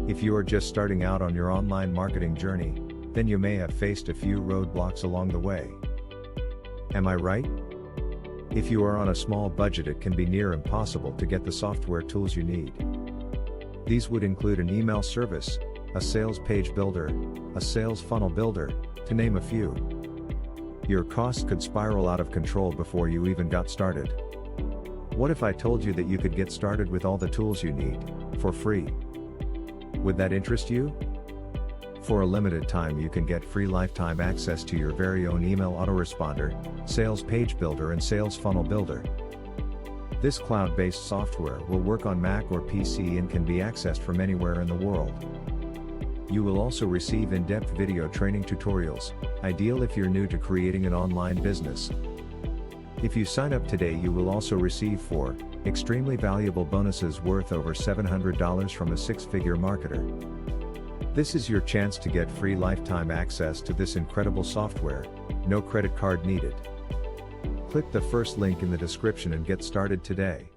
If you are just starting out on your online marketing journey, then you may have faced a few roadblocks along the way. Am I right? If you are on a small budget, it can be near impossible to get the software tools you need. These would include an email service, a sales page builder, a sales funnel builder, to name a few. Your costs could spiral out of control before you even got started. What if I told you that you could get started with all the tools you need, for free? Would that interest you? For a limited time you can get free lifetime access to your very own email autoresponder, sales page builder and sales funnel builder. This cloud-based software will work on Mac or PC and can be accessed from anywhere in the world. You will also receive in-depth video training tutorials, ideal if you're new to creating an online business. If you sign up today, you will also receive 4 extremely valuable bonuses worth over $700 from a 6-figure marketer. This is your chance to get free lifetime access to this incredible software, no credit card needed. Click the first link in the description and get started today.